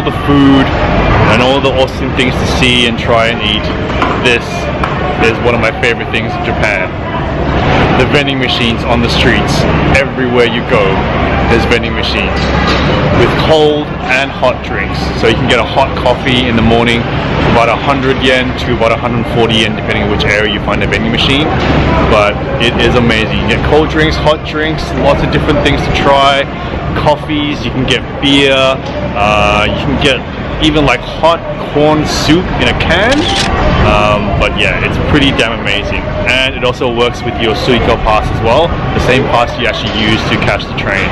all the food and all the awesome things to see and try and eat, this is one of my favorite things in Japan. The vending machines on the streets. Everywhere you go, there's vending machines with cold and hot drinks. So you can get a hot coffee in the morning for about 100 yen to about 140 yen, depending on which area you find a vending machine. But it is amazing. You get cold drinks, hot drinks, lots of different things to try. Coffees, you can get beer, you can get even like hot corn soup in a can. But yeah, it's pretty damn amazing. And it also works with your Suico pass as well, the same pass you actually use to catch the train.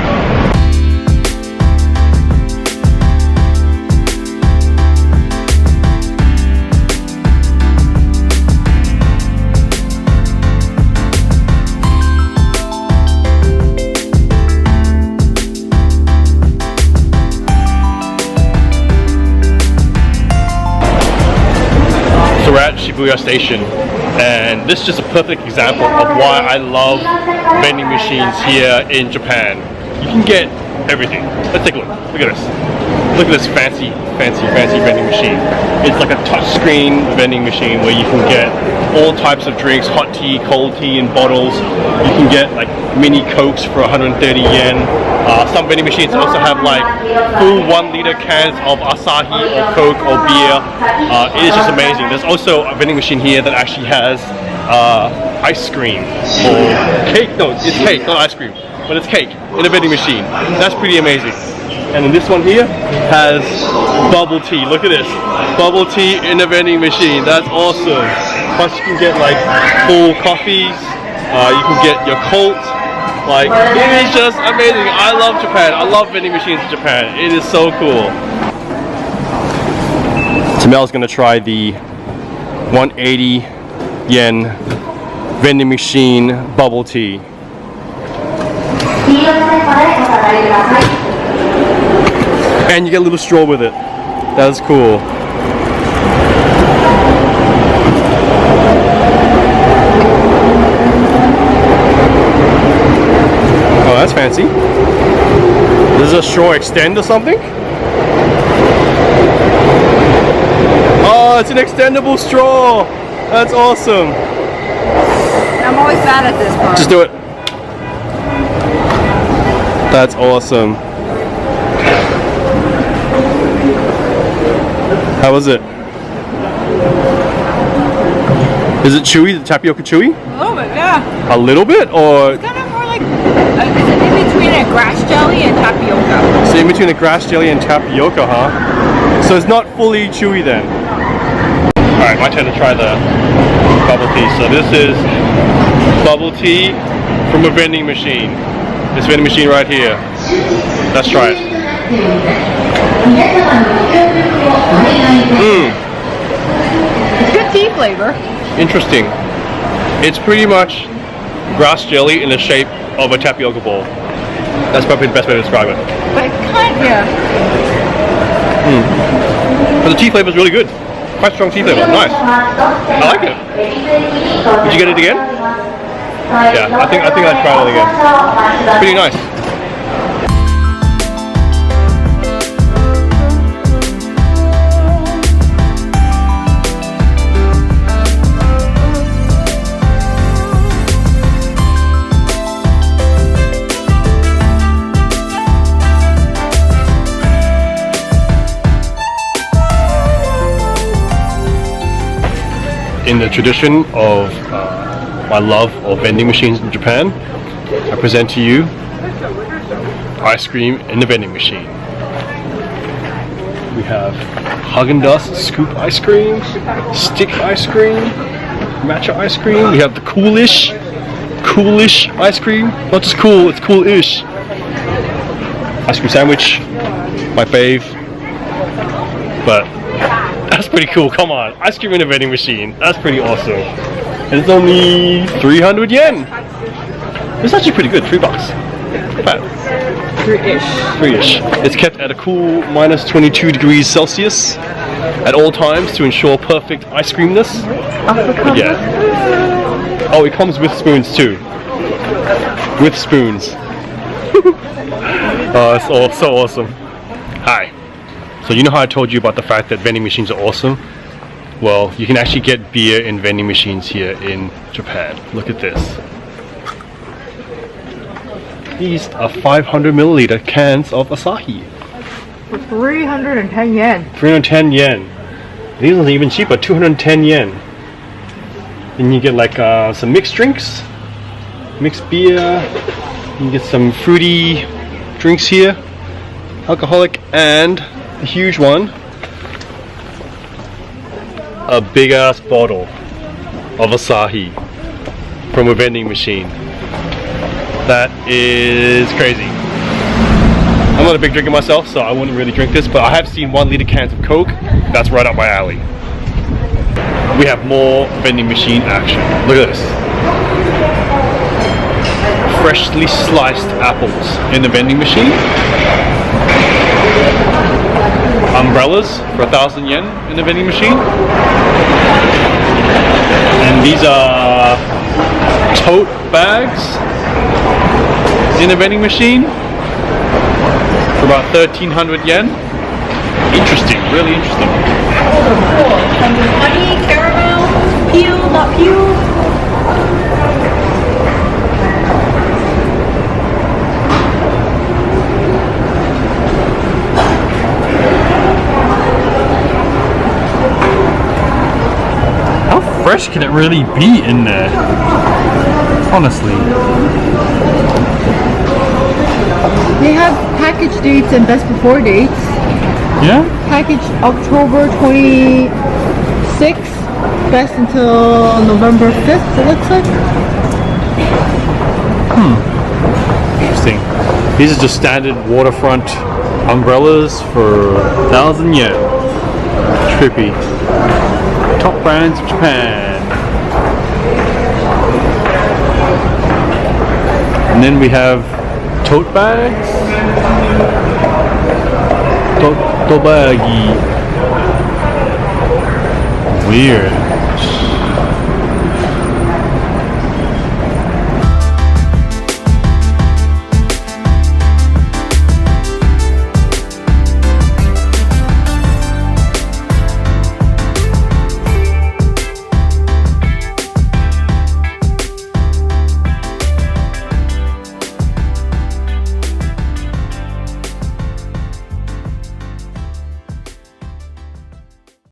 So we're at Shibuya Station, and this is just a perfect example of why I love vending machines here in Japan. You can get everything. Let's take a look. Look at this. Look at this fancy vending machine. It's like a touchscreen vending machine where you can get all types of drinks, hot tea, cold tea in bottles. You can get like mini Cokes for 130 yen. Some vending machines also have like full 1 liter cans of Asahi or Coke or beer. It is just amazing. There's also a vending machine here that actually has ice cream or cake. No, it's cake, not ice cream, but it's cake in a vending machine. That's pretty amazing. And then this one here has bubble tea. Look at this. Bubble tea in a vending machine. That's awesome. Plus you can get like full coffees. You can get your Colt. Like, it is just amazing. I love Japan. I love vending machines in Japan. It is so cool. Tamel's gonna try the 180 yen vending machine bubble tea. And you get a little straw with it. That's cool. Oh, that's fancy. Does a straw extend or something? Oh, it's an extendable straw. That's awesome. I'm always bad at this part. Just do it. That's awesome. How was it? Is it chewy? The tapioca chewy? A little bit, yeah. A little bit, or? It's kind of more like, is it in between a grass jelly and tapioca? So in between a grass jelly and tapioca, huh? So it's not fully chewy then? Alright, my turn to try the bubble tea. So this is bubble tea from a vending machine. This vending machine right here. Let's try it. Good tea flavor. Interesting. It's pretty much grass jelly in the shape of a tapioca ball. That's probably the best way to describe it. But kind of, yeah. But the tea flavor is really good. Quite strong tea flavor. Nice. I like it. Did you get it again? Yeah, I think I'd try it again. It's pretty nice. In the tradition of my love of vending machines in Japan, I present to you ice cream in the vending machine. We have Haagen-Dazs scoop ice cream, stick ice cream, matcha ice cream. We have the coolish ice cream. Not just cool, it's cool-ish. Ice cream sandwich, my fave. But that's pretty cool, come on. Ice cream in a vending machine. That's pretty awesome. And it's only 300 yen. It's actually pretty good, $3. Not bad. 3-ish. 3-ish. It's kept at a cool minus 22 degrees Celsius at all times to ensure perfect ice creamness. But yeah. Oh, it comes with spoons too. With spoons. Oh, it's so awesome. Hi. So you know how I told you about the fact that vending machines are awesome? Well, you can actually get beer in vending machines here in Japan. Look at this. These are 500 milliliter cans of Asahi. For 310 yen. 310 yen. These are even cheaper, 210 yen. Then you get like some mixed drinks, mixed beer. You can get some fruity drinks here, alcoholic, and a huge one, a big ass bottle of Asahi from a vending machine. That is crazy. I'm not a big drinker myself, so I wouldn't really drink this, but I have seen 1 liter cans of Coke. That's right up my alley. We have more vending machine action. Look at this. Freshly sliced apples in the vending machine. Umbrellas for 1,000 yen in the vending machine. And these are tote bags in the vending machine for about 1,300 yen. Interesting, really interesting. Honey, caramel, peel, not peel. How fresh can it really be in there? Honestly. They have package dates and best before dates. Yeah? Package October 26th, best until November 5th, it looks like. Interesting. These are just standard waterfront umbrellas for 1,000 yen. Trippy. Top brands of Japan. And then we have tote bags. Tobagi. Weird.